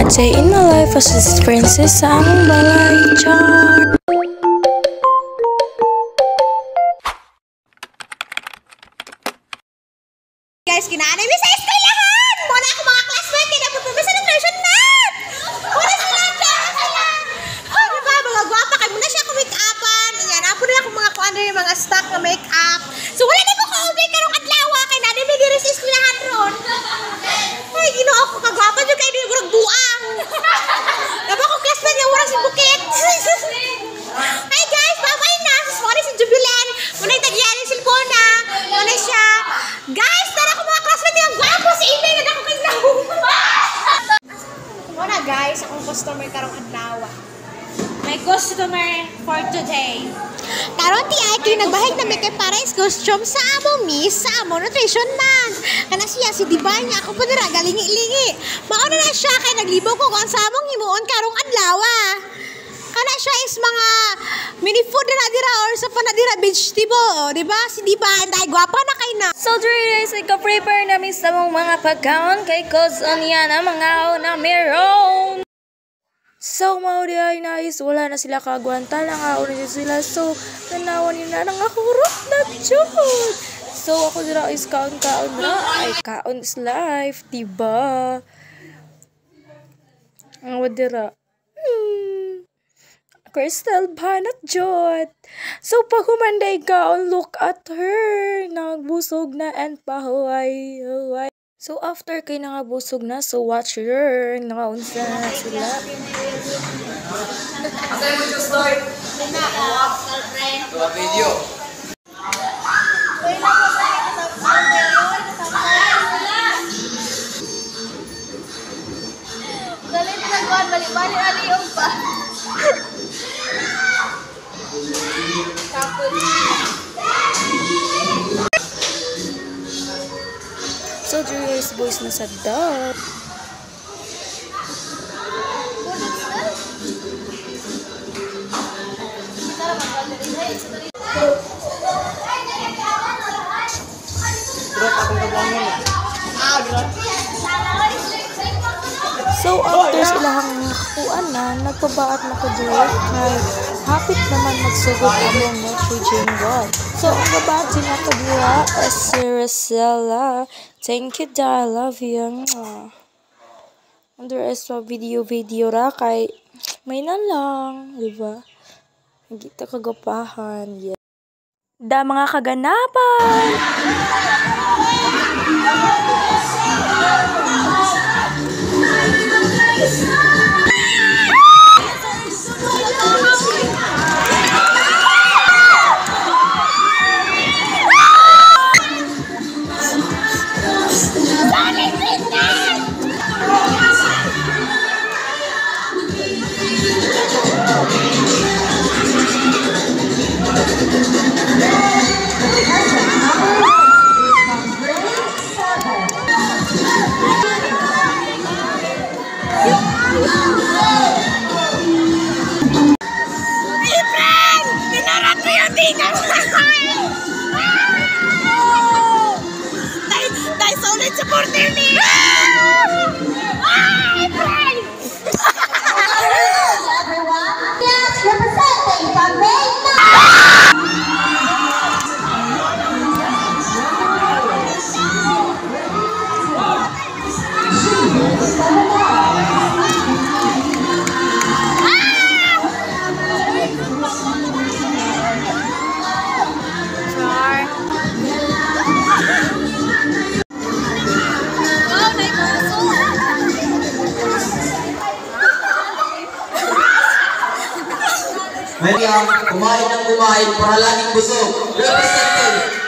Day in my life as this princess sa among balay, char. Guys, kinaanay mi sa eskwelahan! Muna ako mga classmate, kaya nagpapabasa ng version math! Muna sila, sila! Oh, diba, mga gwapa, kaya muna siya ako make-upan. Yan, apo na ako mga kuan yung mga stock na make-up. So, wala na ko ka-obey karong adlawa, kaya nanin may diri sa eskwelahan ron. Ay, ginoo ako kagwapa dyan, kaya yung urag buang. Diba ko classmate, yung urag si Bukit. Hi guys, bye-bye na! Sus, muna si Jubilan. Muna yung tagyan yung silpona. Muna siya. Guys, tara ko mga classmate, yung gwapo si Inday na ako kayo nahuwa. Muna guys, akong customer karong adlawa. My customer for today. Karon ti ay kayo nagbahig na may kay pares costume sa amo miss sa amo nutrition man. Kana siya si Dibay niya ako pa dira galingi-lingi. Mauna na siya kay naglibo ko kung sa among himuon karong adlawa. Kana siya is mga mini food na dira or sa panadira vegetable, di ba? Si Dibay dai gwapa na kay na. So, guys, ika-prepare namin sa mga pagkaon kay Cousin yan ang mga na meron. So, maudi ay nais, wala na sila kagwanta, nangaon na sila. So, tanawan nila nang akurot na jud. So, ako dira is kaon-kaon na. Ay, kaon is life, diba? Ang wadira. Crystal banat jud. So, pag humanday kaon, look at her. Nagbusog na and pahuay. So, after kay nangabusog na, so watch her. Nakaunsa na sila. Asay mo yung start? Video. Galit na kuan, bali-bali ali yung pa. So, Julia's boys na sa dog. So, after silahang nakakuan na, nagpabaat na ko direct kay hapit naman magsugod among nitrogen god. So, ang babaat din ako dira is si Rosella. Thank you, I love you. And the rest of video ra kay may na lang, diba? Hindi ta kagapahan. Yeah. Da mga kaganapan! Supporter me! Representing from Mayroon kumain para laging busog. Representing.